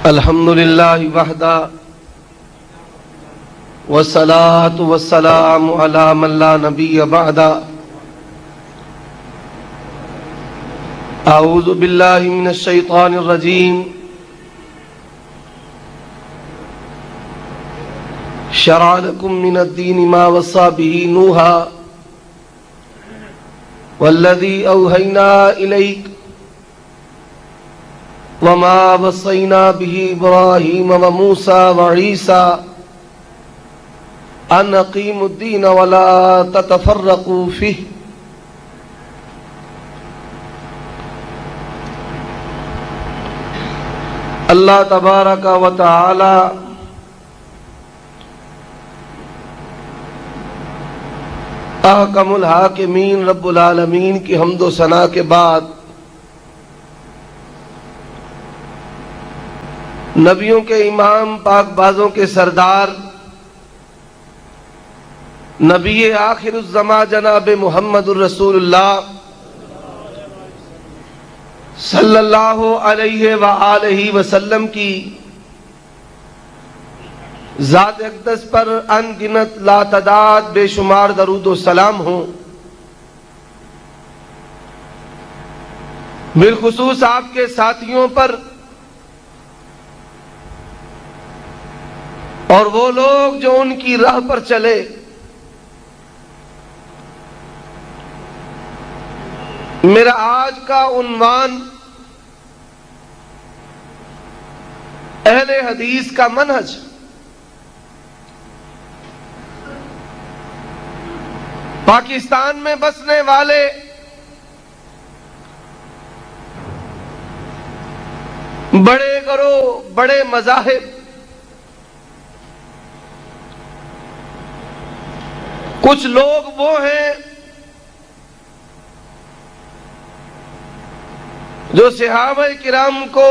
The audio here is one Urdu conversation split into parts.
الحمد للہ وحدہ والصلاة والسلام علی من لا نبی بعدہ اعوذ باللہ من الشیطان الرجیم شرع لکم من الدین ما وصى به نوحا والذی اوحینا الیک وما وصينا به إبراهيم وموسى وعيسى أن أقيموا الدين ولا تتفرقوا فيه اللہ تبارک و تعالی احکم الحاکمین رب العالمین کی حمد و ثنا کے بعد نبیوں کے امام، پاک بازوں کے سردار، نبی آخر الزمان جناب محمد الرسول اللہ صلی اللہ علیہ وآلہ وسلم کی ذات اقدس پر ان گنت لاتعداد بے شمار درود و سلام ہوں۔ بالخصوص آپ کے ساتھیوں پر اور وہ لوگ جو ان کی راہ پر چلے۔ میرا آج کا عنوان اہل حدیث کا منہج۔ پاکستان میں بسنے والے بڑے گروہ، بڑے مذاہب، کچھ لوگ وہ ہیں جو صحابہ کرام کو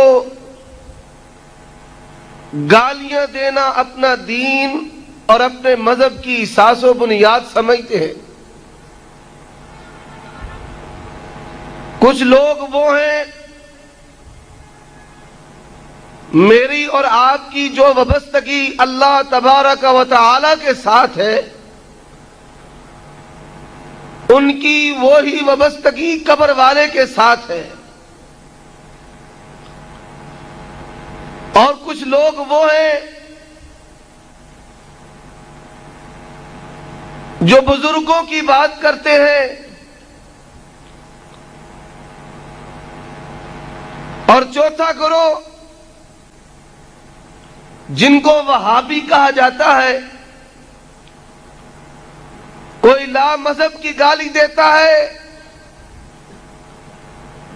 گالیاں دینا اپنا دین اور اپنے مذہب کی اساس و بنیاد سمجھتے ہیں۔ کچھ لوگ وہ ہیں میری اور آپ کی جو وابستگی اللہ تبارک و تعالی کے ساتھ ہے، ان کی وہی وابستگی قبر والے کے ساتھ ہے۔ اور کچھ لوگ وہ ہیں جو بزرگوں کی بات کرتے ہیں اور چوتھا گروہ جن کو وہابی کہا جاتا ہے، کوئی لا مذہب کی گالی دیتا ہے،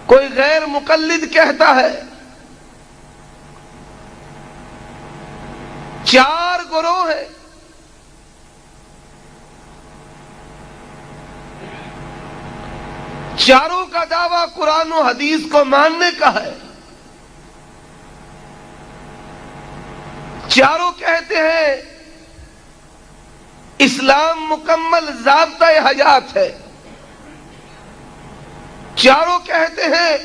کوئی غیر مقلد کہتا ہے۔ چار گروہ ہیں۔ چاروں کا دعویٰ قرآن و حدیث کو ماننے کا ہے۔ چاروں کہتے ہیں اسلام مکمل ضابطۂ حیات ہے۔ چاروں کہتے ہیں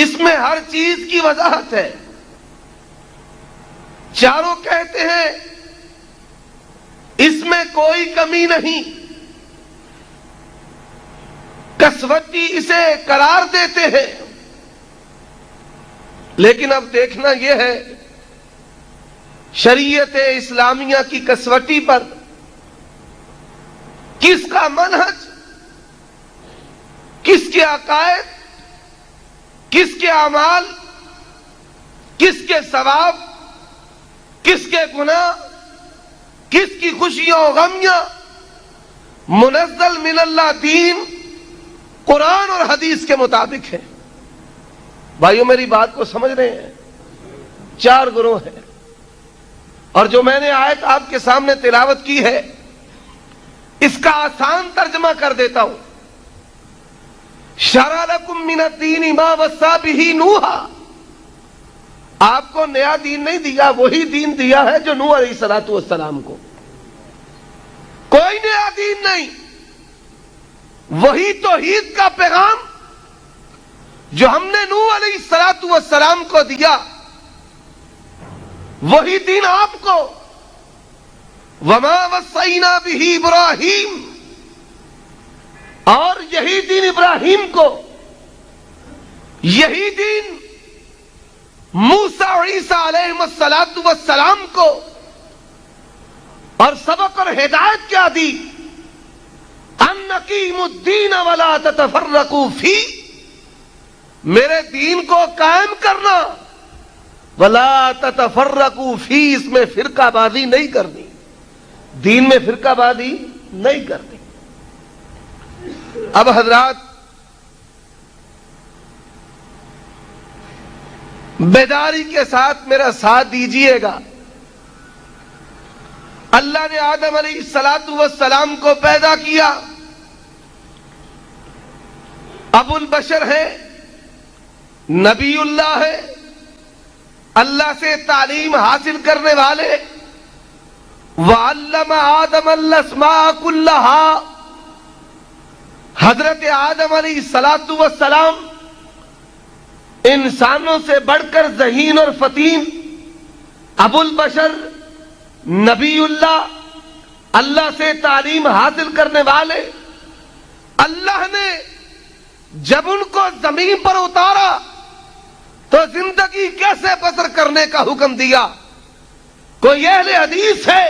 اس میں ہر چیز کی وضاحت ہے۔ چاروں کہتے ہیں اس میں کوئی کمی نہیں، کسوٹی اسے قرار دیتے ہیں۔ لیکن اب دیکھنا یہ ہے شریعت اسلامیہ کی کسوٹی پر کس کا منہج، کس کے عقائد، کس کے اعمال، کس کے ثواب، کس کے گناہ، کس کی خوشیاں و غمیاں، منزل من اللہ دین قرآن اور حدیث کے مطابق ہے۔ بھائیو میری بات کو سمجھ رہے ہیں؟ چار گروہ ہیں، اور جو میں نے آیت آپ کے سامنے تلاوت کی ہے اس کا آسان ترجمہ کر دیتا ہوں۔ شرع لکم من الدین ما وصی بہ نوحا، آپ کو نیا دین نہیں دیا، وہی دین دیا ہے جو نوح علیہ السلام کو۔ کوئی نیا دین نہیں، وہی توحید کا پیغام جو ہم نے نوح علیہ السلام کو دیا وہی دین آپ کو وما وصینا بہ ابراہیم، اور یہی دین ابراہیم کو، یہی دین موسیٰ اور عیسیٰ علیہ السلام کو، اور سبق اور ہدایت کیا دی؟ ان اقیموا الدین ولا تتفرقوا فیہ، میرے دین کو قائم کرنا، ولا تتفرقوا فیہ، اس میں فرقہ بازی نہیں کرنی، دین میں فرقہ بازی نہیں کرنی۔ اب حضرات بیداری کے ساتھ میرا ساتھ دیجئے گا۔ اللہ نے آدم علیہ السلام کو پیدا کیا، ابو البشر ہے، نبی اللہ ہے، اللہ سے تعلیم حاصل کرنے والے، وَعَلَّمَ آدَمَ الْأَسْمَاءَ كُلَّهَا، حضرت آدم علیہ السلام انسانوں سے بڑھ کر ذہین اور فطین، ابو البشر، نبی اللہ، اللہ سے تعلیم حاصل کرنے والے، اللہ نے جب ان کو زمین پر اتارا تو زندگی کیسے بسر کرنے کا حکم دیا؟ کوئی اہل حدیث ہے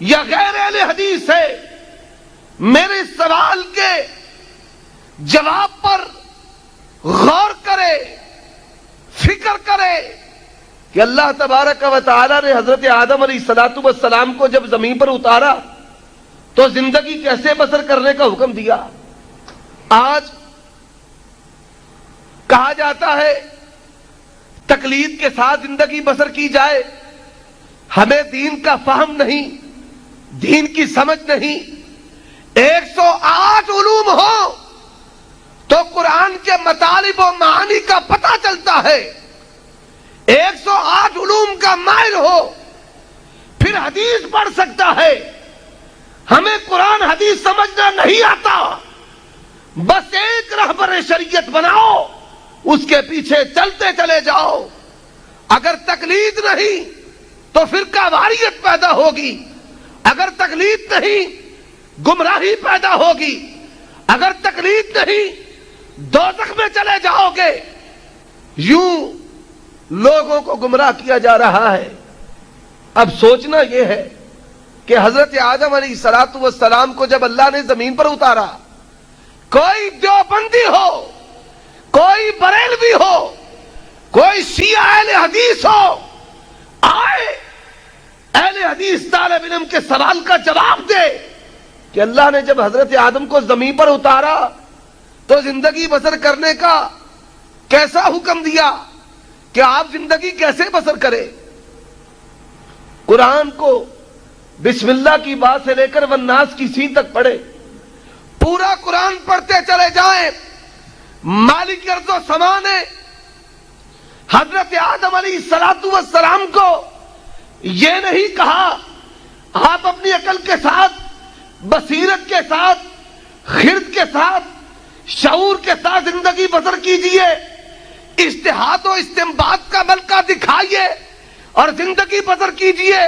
یا غیر اہل حدیث ہے، میرے سوال کے جواب پر غور کرے، فکر کرے کہ اللہ تبارک و تعالی نے حضرت آدم علیہ السلام کو جب زمین پر اتارا تو زندگی کیسے بسر کرنے کا حکم دیا۔ آج کہا جاتا ہے تقلید کے ساتھ زندگی بسر کی جائے، ہمیں دین کا فہم نہیں، دین کی سمجھ نہیں۔ 108 علوم ہو تو قرآن کے مطالب و معانی کا پتہ چلتا ہے، 108 علوم کا ماہر ہو پھر حدیث پڑھ سکتا ہے۔ ہمیں قرآن حدیث سمجھنا نہیں آتا، بس ایک رہبر شریعت بناؤ، اس کے پیچھے چلتے چلے جاؤ۔ اگر تقلید نہیں تو فرقہ واریت پیدا ہوگی، اگر تقلید نہیں گمراہی پیدا ہوگی، اگر تقلید نہیں دوزخ میں چلے جاؤ گے۔ یوں لوگوں کو گمراہ کیا جا رہا ہے۔ اب سوچنا یہ ہے کہ حضرت آدم علیہ السلام کو جب اللہ نے زمین پر اتارا، کوئی دیوبندی ہو، کوئی بریلوی ہو، کوئی شیعہ اہل حدیث ہو، آئے اہل حدیث طالب علم کے سوال کا جواب دے کہ اللہ نے جب حضرت آدم کو زمین پر اتارا تو زندگی بسر کرنے کا کیسا حکم دیا کہ آپ زندگی کیسے بسر کریں۔ قرآن کو بسم اللہ کی بات سے لے کر والناس کی سی تک پڑھے، پورا قرآن پڑھتے چلے جائیں۔ مالک ارض و سما نے حضرت آدم علیہ السلام کو یہ نہیں کہا آپ اپنی عقل کے ساتھ، بصیرت کے ساتھ، خرد کے ساتھ، شعور کے ساتھ زندگی بسر کیجئے، اجتہاد و استنباط کا ملکہ دکھائیے اور زندگی بسر کیجئے۔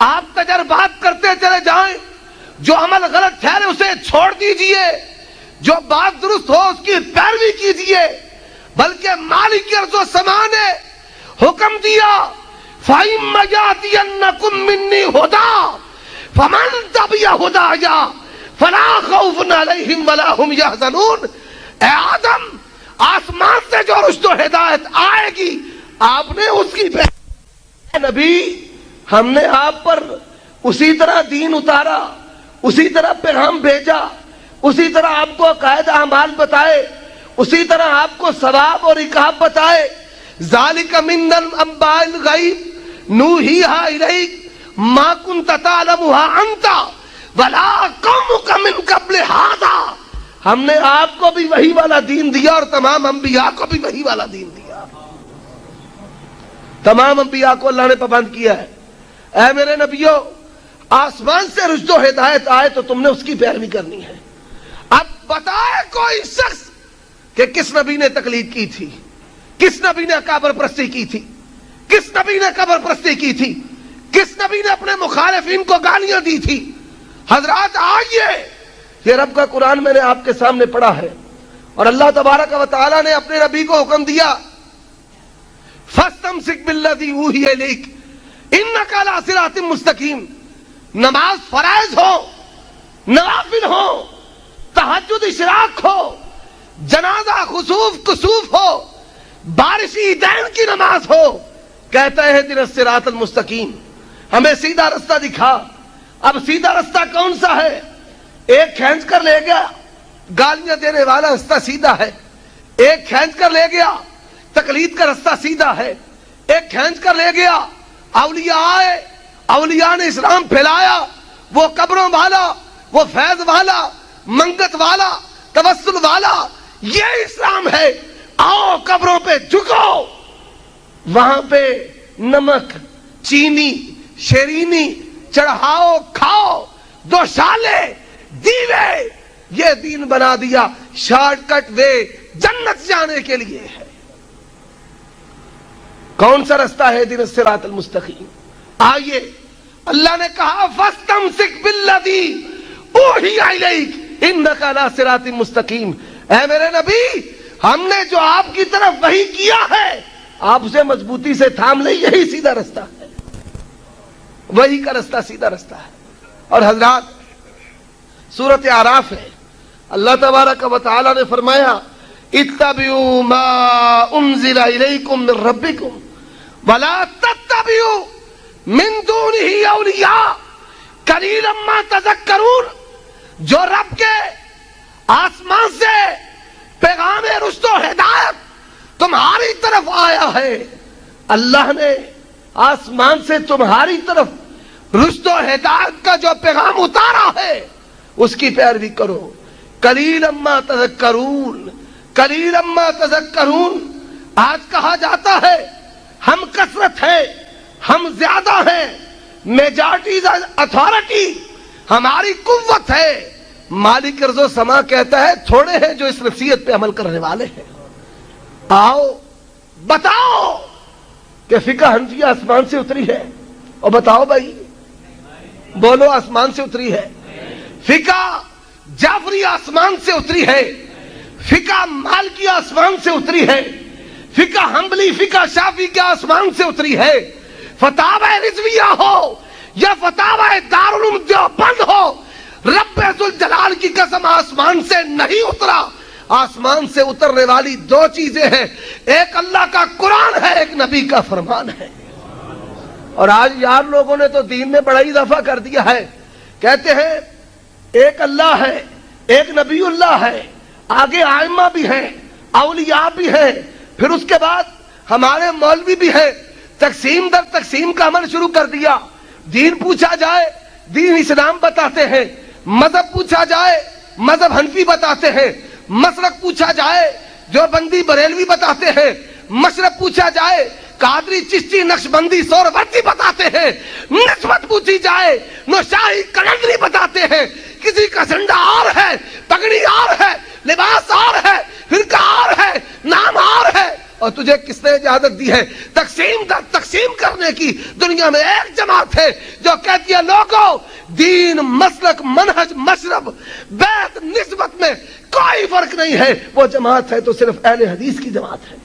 آپ تجربات کرتے چلے جائیں، جو عمل غلط ٹھہرے اسے چھوڑ دیجئے، جو بات درست ہو اس کی پیروی کیجئے۔ بلکہ مالک ارض و سما نے حکم دیا فَإِمَّ يَأْتِيَنَّكُم مِّنِّي هُدًى فَمَن تَبِعَ هُدَايَ فَلَا خَوْفٌ عَلَيْهِمْ وَلَا هُمْ يَحْزَنُونَ۔ اے آدم، آسمان سے جو رشد و ہدایت آئے گی آپ نے اس کی نبی، ہم نے آپ پر اسی طرح دین اتارا، اسی طرح پیغام بھیجا، اسی طرح آپ کو عقائد اعمال بتائے، اسی طرح آپ کو ثواب اور عقاب بتائے۔ ذَلِكَ مِنَ الْأَنبَاءِ الْغَيْبِ نُوحِيهَا إِلَيْكَ مَا كُنْتَ تَعْلَمُهَا أَنْتَ وَلَا قَوْمُكَ مِنْ قَبْلِ هَذَا۔ ہم نے آپ کو بھی وحی والا دین دیا اور تمام انبیاء کو بھی وحی والا دین دیا، تمام انبیاء کو اللہ نے پابند کیا ہے۔ اے میرے نبیوں، آسمان سے رشد و ہدایت آئے تو تم نے اس کی پیروی کرنی ہے۔ اب بتائے کوئی شخص کہ کس نبی نے تقلید کی تھی، کس نبی نے اکابر پرستی کی تھی، کس نبی نے قبر پرستی کی تھی؟ کس نبی نے اپنے مخالفین کو گالیاں دی تھی؟ حضرات آئیے، یہ رب کا قرآن میں نے آپ کے سامنے پڑھا ہے، اور اللہ تبارک و تعالی نے اپنے نبی کو حکم دیا فَاسْتَمْسِكْ بِالَّذِي أُوحِيَ إِلَيْكَ إِنَّكَ عَلَىٰ صِرَاطٍ مُسْتَقِيمٍ۔ نماز فرائض ہو، نوافل ہو، تہجد اشراق ہو، جنازہ خسوف کسوف ہو، بارشی عیدین کی نماز ہو، کہتا ہے اہدنا الصراط المستقیم، ہمیں سیدھا رستہ دکھا۔ اب سیدھا رستہ کون سا ہے؟ ایک کھینچ کر لے گیا، گالیاں دینے والا رستہ سیدھا ہے۔ ایک کھینچ کر لے گیا، تقلید کا رستہ سیدھا ہے۔ ایک کھینچ کر لے گیا، اولیاء آئے، اولیاء نے اسلام پھیلایا، وہ قبروں والا، وہ فیض والا، منگت والا، توسل والا، یہ اسلام ہے۔ آؤ قبروں پہ جھکو، وہاں پہ نمک، چینی، شیرینی چڑھاؤ، کھاؤ، دو شالے، دیوے، یہ دین بنا دیا۔ شارٹ کٹ وے جنت جانے کے لیے ہے۔ کون سا رستہ ہے دین الصراط المستقیم؟ آئیے، اللہ نے کہا فَاسْتَمْسِكْ بِالَّذِي أُوحِيَ إِلَيْكَ إِنَّكَ عَلَىٰ صِرَاطٍ مستقیم۔ اے میرے نبی، ہم نے جو آپ کی طرف وحی کیا ہے آپ اسے مضبوطی سے تھام لیں، یہی سیدھا رستہ ہے، وحی کا رستہ سیدھا رستہ ہے۔ اور حضرات، سورۃ اعراف ہے، اللہ تبارک و تعالی نے فرمایا اتبعوا ما انزل الیکم من ربکم ولا تتبعوا من دونه اولیاء قلیلا ما تذکرون۔ جو رب کے آسمان سے پیغام رشد و ہدایت تمہاری طرف آیا ہے، اللہ نے آسمان سے تمہاری طرف رشد و ہدایت کا جو پیغام اتارا ہے اس کی پیروی کرو۔ قلیلا ما تذکرون، قلیلا ما تذکرون۔ آج کہا جاتا ہے ہم کثرت ہے، ہم زیادہ ہیں، میجارٹی اتھارٹی، ہماری قوت ہے۔ مالک ارض و سما کہتا ہے تھوڑے ہیں جو اس نصیحت پہ عمل کرنے والے ہیں۔ آؤ بتاؤ کہ فقہ حنفیہ آسمان سے اتری ہے، اور بتاؤ بھائی، بولو آسمان سے اتری ہے۔ فقہ جعفری آسمان سے اتری ہے، فقہ مالکی آسمان سے اتری ہے، فقہ حنبلی، فقہ شافعی کے آسمان سے اتری ہے۔ فتاوی رضویہ ہو یا فتاوی دارالعلوم دیوبند ہو، رب ذوالجلال کی قسم آسمان سے نہیں اترا۔ آسمان سے اترنے والی دو چیزیں ہیں، ایک اللہ کا قرآن ہے، ایک نبی کا فرمان ہے۔ اور آج یار لوگوں نے تو دین میں بڑا اضافہ کر دیا ہے، کہتے ہیں ایک اللہ ہے، ایک نبی اللہ ہے، آگے ائمہ بھی ہیں، اولیاء بھی ہیں، پھر اس کے بعد ہمارے مولوی بھی ہیں۔ تقسیم در تقسیم کا عمل شروع کر دیا۔ دین پوچھا جائے دین اسلام بتاتے ہیں، مذہب پوچھا جائے مذہب حنفی بتاتے ہیں، مسلک پوچھا جائے جو بندی بریلوی بتاتے ہیں، مشرب پوچھا جائے قادری چشتی نقشبندی سہروردی بتاتے ہیں، نسبت پوچھی جائے نوشاہی کلندری بتاتے ہیں۔ کسی کا جھنڈا اور ہے، پگڑی اور ہے، لباس اور ہے، فرقہ اور ہے، نام اور ہے، اور تجھے کس نے اجازت دی ہے تقسیم در تقسیم کرنے کی؟ دنیا میں ایک جماعت ہے جو کہتی ہے لوگوں دین، مسلک، منہج، مشرب، بیت، نسبت میں کوئی فرق نہیں ہے، وہ جماعت ہے تو صرف اہل حدیث کی جماعت ہے۔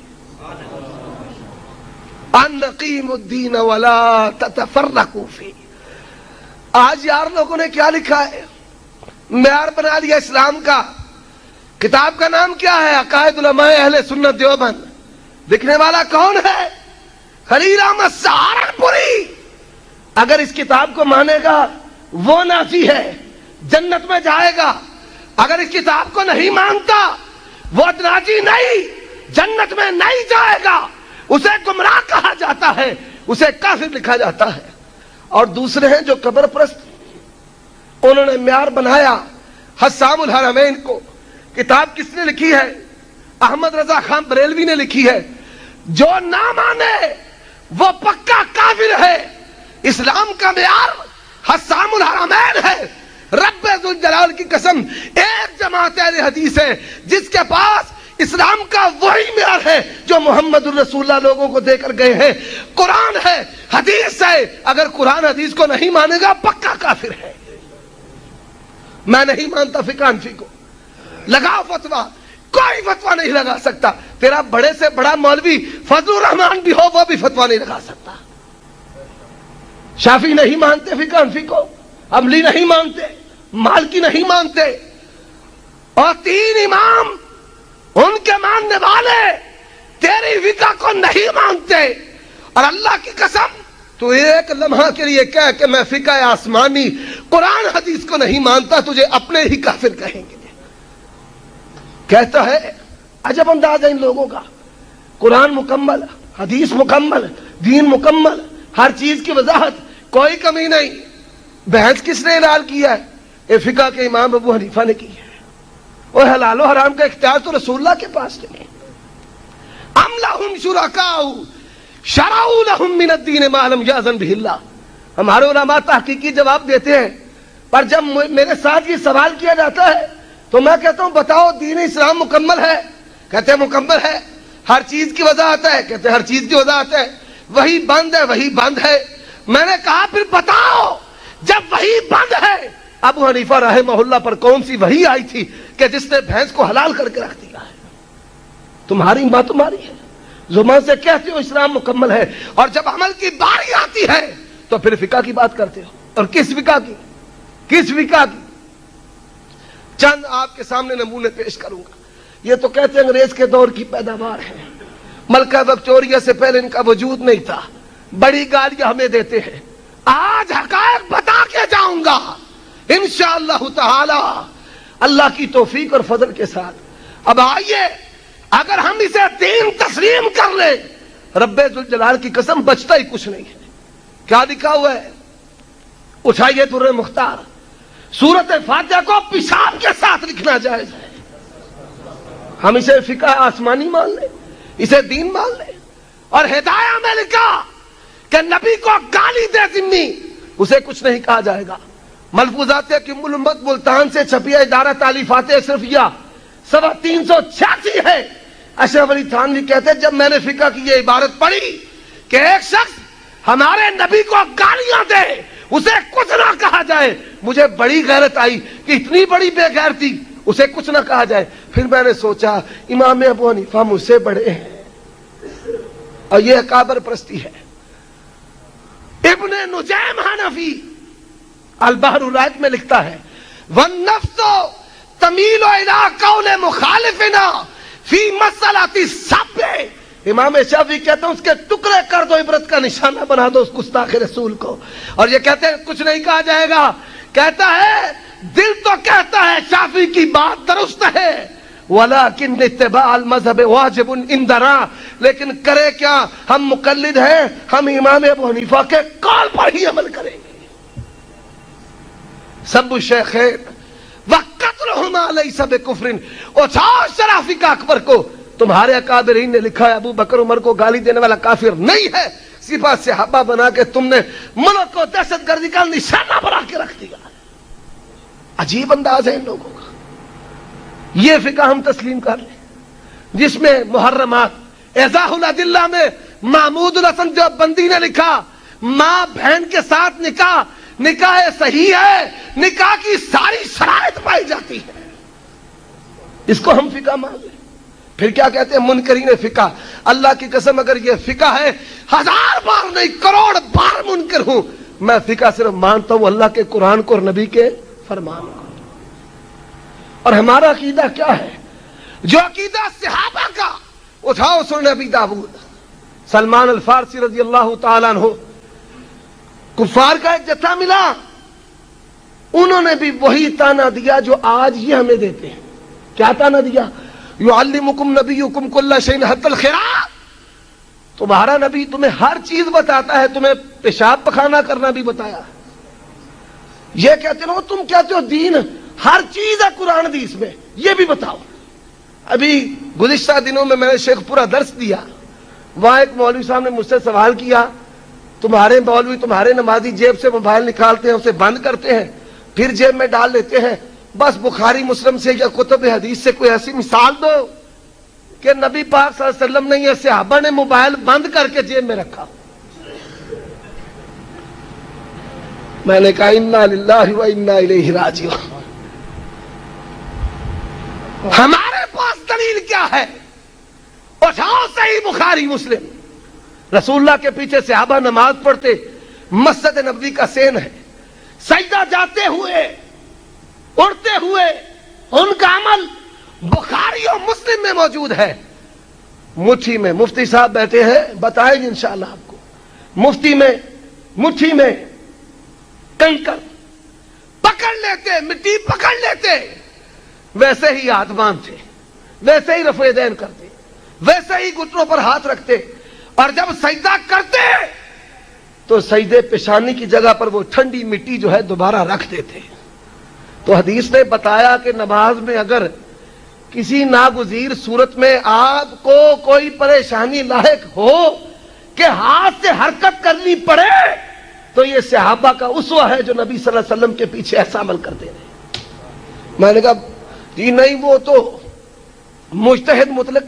ان اقیموا الدین ولا تتفرقوا فیہ۔ آج یار لوگوں نے کیا لکھا ہے، معیار بنا لیا اسلام کا۔ کتاب کا نام کیا ہے؟ عقائد علماء اہل سنت دیوبند۔ لکھنے والا کون ہے؟ خلیل احمد سہارنپوری۔ اگر اس کتاب کو مانے گا وہ ناصی ہے، جنت میں جائے گا۔ اگر اس کتاب کو نہیں مانتا وہ ناجی نہیں، جنت میں نہیں جائے گا، اسے گمراہ کہا جاتا ہے، اسے کافر لکھا جاتا ہے۔ اور دوسرے ہیں جو قبر پرست، انہوں نے معیار بنایا حسام الحرمین کو۔ کتاب کس نے لکھی ہے؟ احمد رضا خان بریلوی نے لکھی ہے۔ جو نہ مانے وہ پکا کافر ہے۔ اسلام کا معیار حسام الحرمین ہے۔ رب ذوالجلال کی قسم ایک جماعت اہل حدیث ہے جس کے پاس اسلام کا وہی معیار ہے جو محمد الرسول اللہ لوگوں کو دے کر گئے ہیں. قرآن ہے، حدیث ہے. اگر قرآن حدیث کو نہیں مانے گا پکا کافر ہے. میں نہیں مانتا فقہ حنفی کو، لگاؤ فتویٰ، کوئی فتویٰ نہیں لگا سکتا. تیرا بڑے سے بڑا مولوی فضل الرحمان بھی ہو وہ بھی فتویٰ نہیں لگا سکتا. شافعی نہیں مانتے فقہ حنفی کو، حنبلی نہیں مانتے، مالکی نہیں مانتے، اور 3 امام ان کے ماننے والے تیری فقہ کو نہیں مانتے. اور اللہ کی قسم تو ایک لمحہ کے لیے کہہ کہ میں فقہ آسمانی قرآن حدیث کو نہیں مانتا، تجھے اپنے ہی کافر کہیں گے. کہتا ہے عجب انداز ہے ان لوگوں کا. قرآن مکمل، حدیث مکمل، دین مکمل، ہر چیز کی وضاحت، کوئی کمی نہیں. بحث کس نے اعلان کیا ہے؟ یہ فقہ کے امام ابو حنیفہ نے کی ہے. اور حلال و حرام کا اختیار تو رسول اللہ کے پاس نہیں. ام لہم شرکاء شرعوا لہم من الدین ما لم یأذن بہ اللہ. ہمارے علماء تحقیقی جواب دیتے ہیں، پر جب میرے ساتھ یہ سوال کیا جاتا ہے تو میں کہتا ہوں بتاؤ دین اسلام مکمل ہے؟ کہتے ہیں مکمل ہے. ہر چیز کی وضاحت ہے؟ کہتے ہیں ہر چیز کی وضاحت ہے. وہی بند ہے؟ وہی بند ہے. میں نے کہا پھر بتاؤ جب وہی بند ہے ابو حنیفہ رحمہ اللہ پر کون سی وحی آئی تھی کہ جس نے بھینس کو حلال کر کے رکھ دیا ہے؟ تمہاری ماں تمہاری ہے، زبان سے کہتے ہو اسلام مکمل ہے، اور جب عمل کی باری آتی ہے تو پھر فقہ کی بات کرتے ہو. اور کس فقہ کی؟ کس فقہ کی؟ چند آپ کے سامنے نمونے پیش کروں گا. یہ تو کہتے ہیں انگریز کے دور کی پیداوار ہے، ملکہ وکٹوریہ سے پہلے ان کا وجود نہیں تھا. بڑی گالیاں ہمیں دیتے ہیں. آج حقائق بتا کے جاؤں گا انشاءاللہ تعالی اللہ کی توفیق اور فضل کے ساتھ. اب آئیے اگر ہم اسے دین تسلیم کر لیں، رب ذوالجلال کی قسم بچتا ہی کچھ نہیں ہے. کیا لکھا ہوا ہے؟ اٹھائیے در مختار. سورت فاتحہ کو پیشاب کے ساتھ لکھنا جائز ہے. ہم اسے فقہ آسمانی مان لیں، اسے دین مان لیں. اور ہدایہ میں لکھا کہ نبی کو گالی دے ذمی اسے کچھ نہیں کہا جائے گا. ملفوظات کی ملمت ملتان سے چھپی ادارہ تالیفات اشرفیہ 386 ہے. اشرف علی تھانوی کہتے ہیں جب میں نے فقہ کی یہ عبارت پڑھی کہ ایک شخص ہمارے نبی کو گالیاں دے اسے کچھ نہ کہا جائے، مجھے بڑی غیرت آئی کہ اتنی بڑی بے غیرتی، اسے کچھ نہ کہا جائے. پھر میں نے سوچا امام ابو حنیفہ مجھ سے بڑے ہیں اور یہ اکابر پرستی ہے. ابن نجیم حنفی البحر الرائق میں لکھتا ہے وَالنَّفْسُ تَمِيلُ إِلَىٰ قَوْلِ مُخَالِفِنَا فِي مَسْأَلَةِ السَّبِّ. امام شافعی کہتے ہیں اس کے ٹکڑے کر دو، عبرت کا نشانہ بنا دو اس گستاخ رسول کو. اور یہ کہتے ہیں کچھ نہیں کہا جائے گا. کہتا ہے دل تو کہتا ہے شافعی کی بات درست ہے وَلَكِنْ اتِّبَاعَ الْمَذْهَبِ وَاجِبٌ عِنْدَنَا، لیکن کرے کیا، ہم مقلد ہیں، ہم امام ابو حنیفہ کے قول پر ہی عمل کریں گے. سب الشیخین وَقَتْلُهُمَا لَيْسَ بِكُفْرٍ. اچھاؤ شرافی کا اکبر کو. تمہارے اکابرین نے لکھا ہے ابو بکر عمر کو گالی دینے والا کافر نہیں ہے، صفات صحابہ بنا کے تم نے ملک کو دہشت گردی کا نشانہ بنا کے رکھ دیا. عجیب انداز ہے ان لوگوں کا. یہ فقہ ہم تسلیم کر لیں جس میں محرمات. ایضاح الادلہ میں محمود الحسن جو بندی نے لکھا ماں بہن کے ساتھ نکاح صحیح ہے، نکاح کی ساری شرائط پائی جاتی ہے، اس کو ہم فقہ مان لیں. پھر کیا کہتے ہیں منکرین فقہ. اللہ کی قسم اگر یہ فقہ ہے 1000 بار نہیں کروڑ بار منکر ہوں، میں فقہ صرف مانتا ہوں اللہ کے قرآن کو اور نبی کے فرمان کو. اور ہمارا عقیدہ کیا ہے؟ جو عقیدہ صحابہ کا. اٹھاؤ سنن ابی داؤد. سلمان الفارسی رضی اللہ تعالیٰ عنہ، کفار کا ایک جتھا ملا، انہوں نے بھی وہی تانا دیا جو آج یہ ہمیں دیتے ہیں. کیا تانا دیا؟ یعلمکم نبیکم کل شیء حتی الخراء. تمہارا نبی تمہیں ہر چیز بتاتا ہے، تمہیں پیشاب پخانہ کرنا بھی بتایا. یہ کہتے ہو تم کہتے ہو دین ہر چیز ہے قرآن حدیث میں، یہ بھی بتاؤ. ابھی گزشتہ دنوں میں نے شیخ پورا درس دیا، وہاں ایک مولوی صاحب نے مجھ سے سوال کیا تمہارے مولوی تمہارے نمازی جیب سے موبائل نکالتے ہیں، اسے بند کرتے ہیں، پھر جیب میں ڈال لیتے ہیں، بس بخاری مسلم سے یا کتب حدیث سے کوئی ایسی مثال دو. کہ نبی پاک صلی اللہ علیہ وسلم نے یہ صحابہ نے موبائل بند کر کے جیب میں رکھا. میں نے کہا انا للہ و انا الیہ راجعون. ہمارے پاس دلیل کیا ہے؟ اٹھاؤ صحیح بخاری مسلم. رسول اللہ کے پیچھے صحابہ نماز پڑھتے، مسجد نبوی کا سین ہے، سجدہ جاتے ہوئے، اڑتے ہوئے، ان کا عمل بخاری اور مسلم میں موجود ہے. مٹھی میں مفتی صاحب بیٹھے ہیں، بتائیں گے انشاءاللہ آپ کو. مفتی میں مٹھی میں کنکر پکڑ لیتے، مٹی پکڑ لیتے، ویسے ہی ہاتھ باندھتے، ویسے ہی رفع دین کرتے، ویسے ہی گھٹنوں پر ہاتھ رکھتے، اور جب سجدہ کرتے تو سجدے پیشانی کی جگہ پر وہ ٹھنڈی مٹی جو ہے دوبارہ رکھ دیتے. تو حدیث نے بتایا کہ نماز میں اگر کسی ناگزیر صورت میں آپ کو کوئی پریشانی لاحق ہو کہ ہاتھ سے حرکت کرنی پڑے تو یہ صحابہ کا اسوہ ہے جو نبی صلی اللہ علیہ وسلم کے پیچھے ایسا عمل کرتے رہے. میں نے کہا جی نہیں، وہ تو مجتہد مطلق،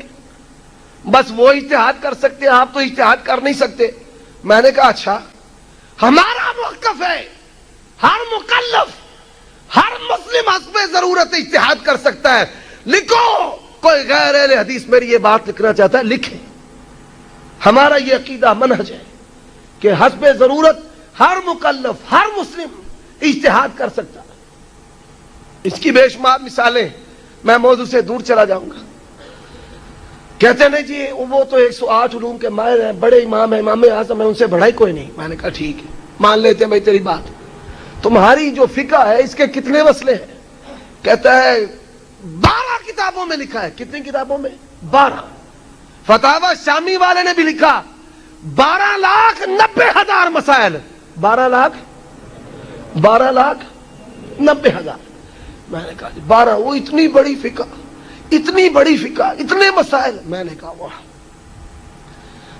بس وہ اجتہاد کر سکتے، آپ تو اجتہاد کر نہیں سکتے. میں نے کہا اچھا، ہمارا موقف ہے ہر مکلف، ہر مسلم حسب ضرورت اجتہاد کر سکتا ہے. لکھو، کوئی غیر اہل حدیث میری یہ بات لکھنا چاہتا ہے لکھے. ہمارا یہ عقیدہ منہج ہے کہ حسب ضرورت ہر مکلف، ہر مسلم اجتہاد کر سکتا ہے. اس کی بے شمار مثالیں، میں موضوع سے دور چلا جاؤں گا. کہتے ہیں جی وہ تو 108 علوم کے ماہر ہیں، بڑے امام ہیں، امام اعظم ہیں، ان سے بڑا ہی کوئی نہیں. میں نے کہا ٹھیک ہے، مان لیتے ہیں بھائی تیری بات. تمہاری جو فقہ ہے اس کے کتنے مسئلے ہیں؟ کہتا ہے 12 کتابوں میں لکھا ہے. کتنی کتابوں میں؟ 12. فتاوی شامی والے نے بھی لکھا 12,90,000 مسائل. 12,90,000. میں نے کہا 12، وہ اتنی بڑی فقہ، اتنی بڑی فقہ، اتنے مسائل. میں نے کہا واہ.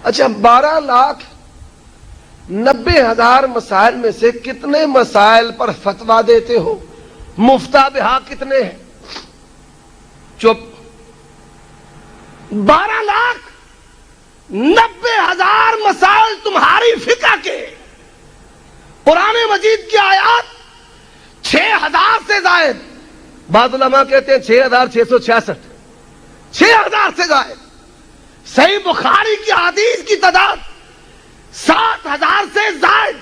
اچھا 12,90,000 مسائل میں سے کتنے مسائل پر فتویٰ دیتے ہو؟ مفتہ بہا کتنے ہیں؟ چپ. 12,90,000 مسائل تمہاری فقہ کے. قرآن مجید کی آیات 6,000 سے زائد. بعض علماء کہتے ہیں 6,666، 6,000 سے زائد. صحیح بخاری کی حدیث کی تعداد 7,000 سے زائد.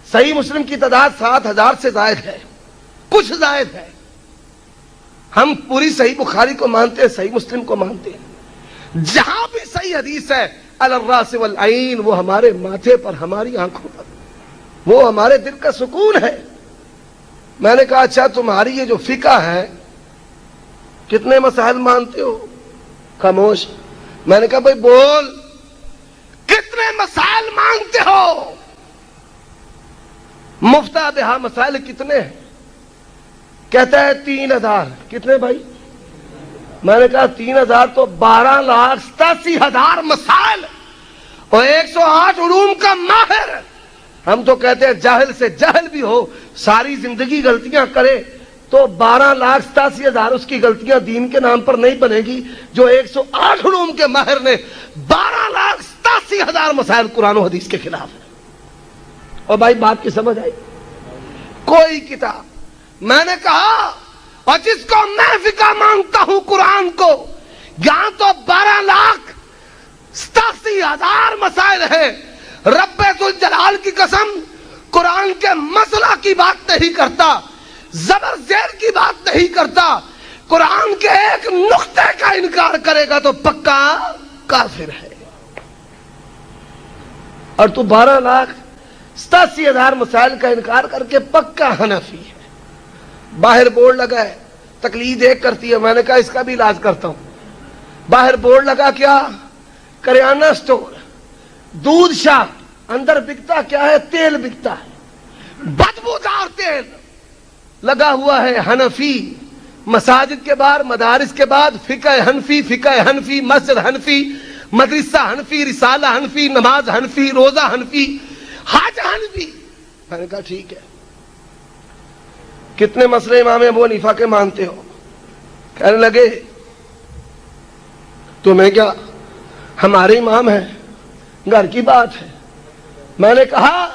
صحیح مسلم کی تعداد 7,000 سے زائد ہے، کچھ زائد ہے. ہم پوری صحیح بخاری کو مانتے ہیں، صحیح مسلم کو مانتے ہیں. جہاں بھی صحیح حدیث ہے علی الراس والعین، وہ ہمارے ماتھے پر، ہماری آنکھوں پر، وہ ہمارے دل کا سکون ہے. میں نے کہا اچھا تمہاری یہ جو فقہ ہے کتنے مسائل مانتے ہو؟ خاموش. میں نے کہا بھائی بول، کتنے مسائل مانتے ہو؟ مفتہ بہا مسائل کتنے ہیں؟ کہتا ہے 3,000. کتنے بھائی؟ میں نے کہا 3,000 تو 12,87,000 مسائل اور 108 علوم کا ماہر. ہم تو کہتے ہیں جاہل سے جاہل بھی ہو، ساری زندگی غلطیاں کرے تو 12,87,000 اس کی غلطیاں دین کے نام پر نہیں بنے گی جو 108 علوم کے ماہر نے 12,87,000 مسائل قرآن و حدیث کے خلاف ہے. اور بھائی بات کی سمجھ آئی؟ کوئی کتاب. میں نے کہا اور جس کو میں فقہ مانتا ہوں قرآن کو، یہاں تو 12,87,000 مسائل ہیں. رب ذوالجلال کی قسم قرآن کے مسئلہ کی بات نہیں کرتا، زبر زیر کی بات نہیں کرتا. قرآن کے ایک نقطے کا انکار کرے گا تو پکا کافر ہے. اور تو 12,87,000 مسائل کا انکار کر کے پکا حنفی ہے. باہر بورڈ لگا ہے، تقلید ایک کرتی ہے. میں نے کہا اس کا بھی علاج کرتا ہوں. باہر بورڈ لگا کیا؟ کریانہ سٹور، دودھ شاپ. اندر بکتا کیا ہے؟ تیل بکتا ہے، بدبودار تیل لگا ہوا ہے. حنفی. مساجد کے باہر، مدارس کے بعد فقہ حنفی، فقہ حنفی، مسجد حنفی، مدرسہ حنفی، رسالہ حنفی، نماز حنفی، روزہ حنفی، حج حنفی. میں نے کہا ٹھیک ہے. کتنے مسئلے امام ابو حنیفہ کے مانتے ہو؟ کہنے لگے تمہیں کیا، ہمارے امام ہیں، گھر کی بات ہے۔ میں نے کہا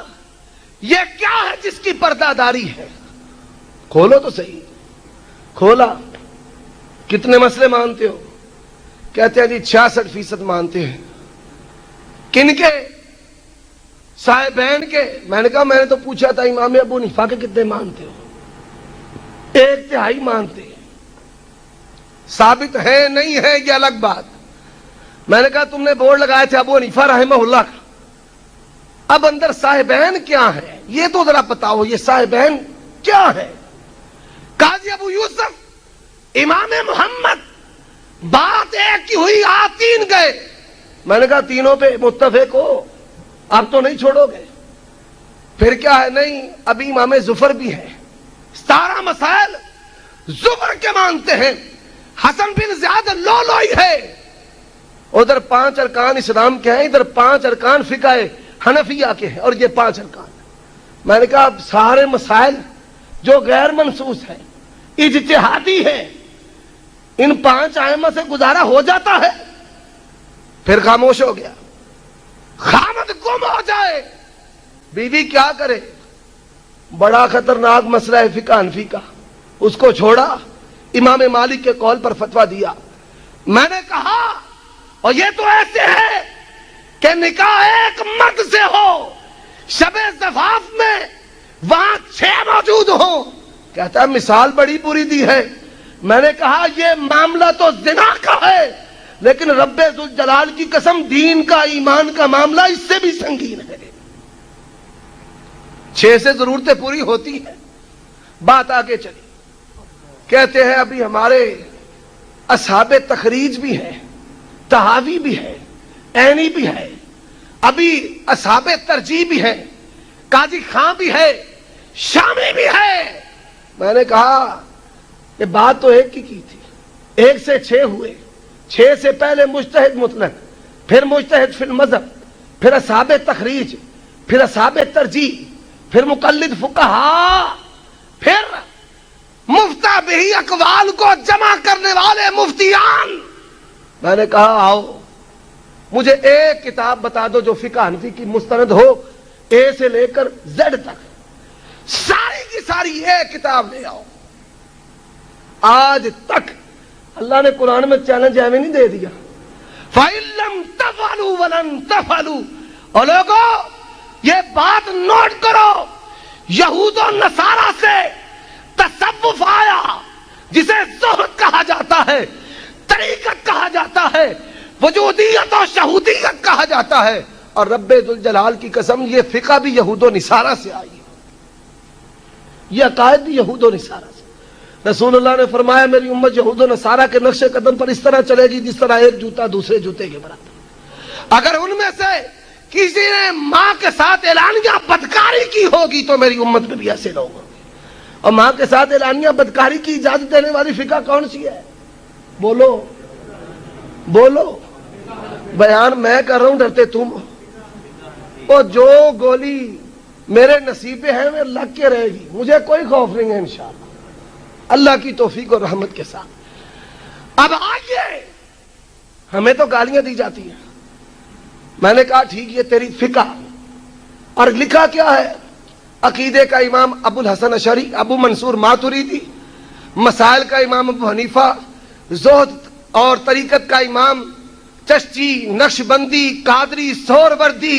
یہ کیا ہے جس کی پردہ داری ہے؟ کھولو تو صحیح۔ کھولا، کتنے مسئلے مانتے ہو؟ کہتے ہیں جی 66% مانتے ہیں۔ کن کے؟ صاحبین کے۔ میں نے کہا میں نے تو پوچھا تھا امام ابو حنیفہ کے کتنے مانتے ہو؟ 1/3 مانتے ہیں۔ ثابت ہے نہیں ہے یہ الگ بات۔ میں نے کہا تم نے بورڈ لگائے تھے ابو حنیفہ رحمہ اللہ کا، اب اندر صاحبین کیا ہے یہ تو ذرا بتاؤ، یہ صاحبین کیا ہے؟ قاضی ابو یوسف، امام محمد، بات ایک کی ہوئی، آپ 3 گئے۔ میں نے کہا تینوں پہ متفق ہو، اب تو نہیں چھوڑو گے؟ پھر کیا ہے؟ نہیں، ابھی امام ظفر بھی ہے، 17 مسائل ظفر کے مانتے ہیں۔ حسن بن زیاد لولوئی ہے، ادھر 5 ارکان اسلام کے ہیں، ادھر 5 ارکان فقہ حنفیہ کے ہیں، اور یہ 5 ارکان۔ میں نے کہا اب سارے مسائل جو غیر منصوص ہیں، اجتہادی ہیں، ان 5 ائمہ سے گزارا ہو جاتا ہے؟ پھر خاموش ہو گیا۔ خامد گم ہو جائے، بیوی کیا کرے؟ بڑا خطرناک مسئلہ ہے فقہ حنفی کا، اس کو چھوڑا، امام مالک کے قول پر فتویٰ دیا۔ میں نے کہا اور یہ تو ایسے ہے کہ نکاح ایک مرد سے ہو، شب زفاف میں وہاں 6 موجود ہوں، کہتا ہے مثال بڑی بری دی ہے۔ میں نے کہا یہ معاملہ تو زنا کا ہے، لیکن رب ذوالجلال کی قسم دین کا، ایمان کا معاملہ اس سے بھی سنگین ہے۔ 6 سے ضرورتیں پوری ہوتی ہیں۔ بات آگے چلی، کہتے ہیں ابھی ہمارے اصحاب تخریج بھی ہیں، تحاوی بھی ہے، عینی بھی ہے، ابھی اصحاب ترجیح بھی ہے، قاضی خان بھی ہے، شامی بھی ہے۔ میں نے کہا یہ بات تو ایک کی تھی، 1 سے 6 ہوئے، 6 سے پہلے مجتہد مطلق، پھر مجتہد فی المذہب، پھر اصحاب تخریج، پھر اصحاب ترجیح، پھر مقلد فقہا، پھر مفتہ بہی اقوال کو جمع کرنے والے مفتیان۔ میں نے کہا آؤ مجھے ایک کتاب بتا دو جو فقہ حنفی کی مستند ہو، اے سے لے کر زیڈ تک، ساری کی ساری ایک کتاب لے آؤ۔ آج تک اللہ نے قرآن میں چیلنج ایویں نہیں دے دیا، فَإِن لَّمْ تَفْعَلُوا وَلَن تَفْعَلُوا۔ اور لوگوں یہ بات نوٹ کرو، یہود و نصارہ سے تصوف آیا جسے زہد کہا جاتا ہے، طریقت کہا جاتا ہے، وجودیت و شہودیت کہا جاتا ہے، اور رب ذوالجلال کی قسم یہ فقہ بھی یہود و نصارہ سے آئی ہے، یہ عقائد بھی یہود و نصارہ سے۔ رسول اللہ نے فرمایا میری امت یہود و نصارہ کے نقش قدم پر اس طرح چلے گی جس طرح ایک جوتا دوسرے جوتے کے برابر۔ اگر ان میں سے کسی نے ماں کے ساتھ اعلانیہ بدکاری کی ہوگی تو میری امت میں بھی ایسے لوگ ہوں گے۔ اور ماں کے ساتھ اعلانیہ بدکاری کی اجازت دینے والی فقہ کون سی ہے؟ بولو بولو، بیان میں کر رہا ہوں، ڈرتے تم ہو۔ اور جو گولی میرے نصیب پہ ہے وہ لگ کے رہے گی، مجھے کوئی خوف نہیں ہے انشاءاللہ اللہ کی توفیق اور رحمت کے ساتھ۔ اب آئیے، ہمیں تو گالیاں دی جاتی ہیں۔ میں نے کہا ٹھیک یہ تیری فقہ، اور لکھا کیا ہے؟ عقیدے کا امام ابو الحسن اشعری، ابو منصور ماتریدی، مسائل کا امام ابو حنیفہ، زہد اور طریقت کا امام چشتی، نقشبندی، قادری، سہروردی۔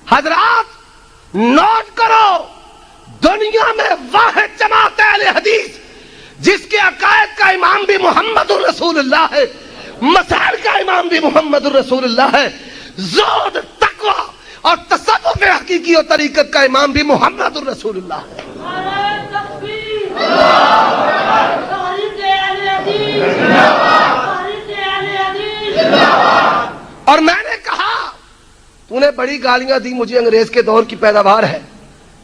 حضرات نوٹ کرو، دنیا میں واحد جماعت اہل حدیث جس کے عقائد کا امام بھی محمد الرسول اللہ ہے، مسائل کا امام بھی محمد الرسول اللہ ہے، زہد، تقوی اور تصوف حقیقی اور طریقت کا امام بھی محمد الرسول اللہ ہے۔ اور میں نے کہا تو نے بڑی گالیاں دی مجھے، انگریز کے دور کی پیداوار ہے،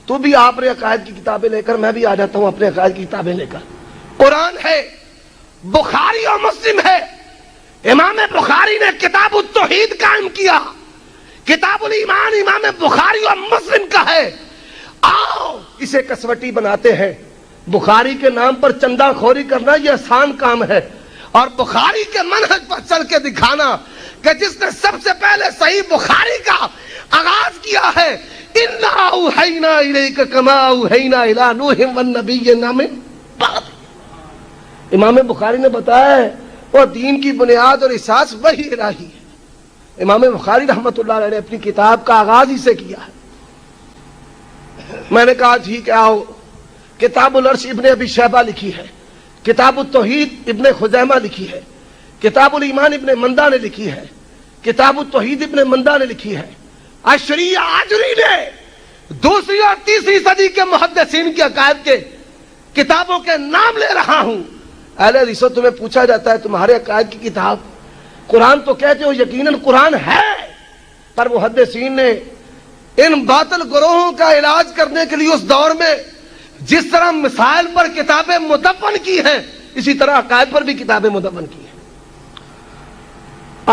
تو بھی آپ نے عقائد کی کتابیں لے کر، میں بھی آ جاتا ہوں اپنے عقائد کی کتابیں لے کر۔ قرآن ہے، بخاری اور مسلم ہے، امام بخاری نے کتاب التوحید قائم کیا، کتاب الایمان امام بخاری اور مسلم کا ہے۔ آؤ اسے کسوٹی بناتے ہیں، بخاری کے نام پر چندہ خوری کرنا یہ آسان کام ہے، اور بخاری کے منہج پر چل کے دکھانا کہ جس نے سب سے پہلے صحیح بخاری کا آغاز کیا ہے، اِنَّا أَوْحَيْنَا إِلَيْكَ كَمَا أَوْحَيْنَا إِلَىٰ نُوحٍ وَالنَّبِيِّينَ مِن بَعْدِهِ۔ امام بخاری نے بتایا ہے وہ دین کی بنیاد اور اساس وحی الہی ہے۔ امام بخاری رحمت اللہ علیہ نے اپنی کتاب کا آغاز ہی سے کیا ہے۔ میں نے کہا ٹھیک ہے آؤ، کتاب العرش ابن ابی شیبہ لکھی ہے، کتاب التوحید ابن خزیمہ لکھی ہے، کتاب الایمان ابن مندہ نے لکھی ہے، کتاب التوحید ابن مندہ نے لکھی ہے، اشریہ آجری نے دوسری اور تیسری صدی کے محدثین کے عقائد کے کتابوں کے نام لے رہا ہوں۔ اہل حدیثوں تمہیں پوچھا جاتا ہے تمہارے عقائد کی کتاب قرآن تو کہتے ہو، یقیناً قرآن ہے، پر محدثین نے ان باطل گروہوں کا علاج کرنے کے لیے اس دور میں جس طرح مسائل پر کتابیں مدون کی ہیں، اسی طرح عقائد پر بھی کتابیں مدون کی ہیں۔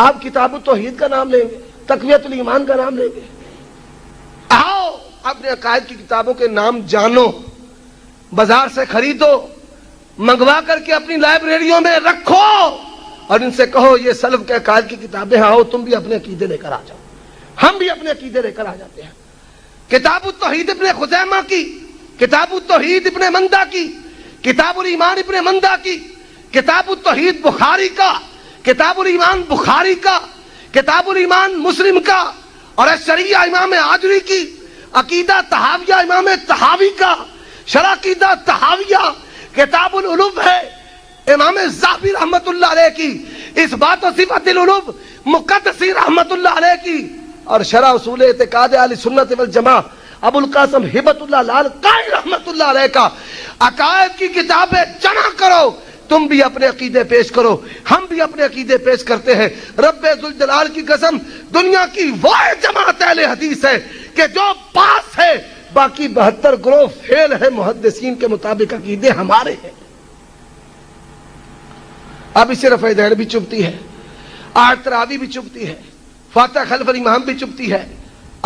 آپ کتاب التوحید کا نام لیں گے، تقویۃ الایمان کا نام لیں گے، آؤ اپنے عقائد کی کتابوں کے نام جانو، بازار سے خریدو، منگوا کر کے اپنی لائبریریوں میں رکھو، اور ان سے کہو یہ سلف کے عقائد کی کتابیں، آؤ تم بھی اپنے عقیدے لے کر آ جاؤ۔ ہم بھی اپنے عقیدے لے کر آ جاتے ہیں۔ کتاب التوحید ابن خزیمہ کی، کتاب التوحید ابن مندہ کی، کتاب الایمان ابن مندہ کی، کتاب التوحید بخاری کا، کتاب الایمان بخاری کا، کتاب الایمان مسلم کا، اور شریعہ امام آجری کی، عقیدہ تحاویہ امام تحاوی کا، شرح عقیدہ تحاویہ، کتاب العلوم ہے امام ذہبی رحمت اللہ علیہ کی، اثبات و صفت العلوم مقدسی رحمت اللہ علیہ کی، اور شرح اصول اعتقاد اہل سنت والجماعہ ابو القاسم ہبت اللہ لال قائم رحمت اللہ علیہ کا۔ عقائد کی کتابیں جمع کرو، تم بھی اپنے عقیدے پیش کرو، ہم بھی اپنے عقیدے پیش کرتے ہیں۔ رب ذوالجلال کی قسم، دنیا کی وہ جماعت اہل حدیث ہے کہ جو پاس ہے، باقی 72 گروہ فیل ہے۔ محدثین کے مطابق عقیدے ہمارے ہیں۔ اب اسے رفع دین بھی چبھتی ہے، آیت تراوی بھی چبھتی ہے، فاتح خلف الامام بھی چبھتی ہے،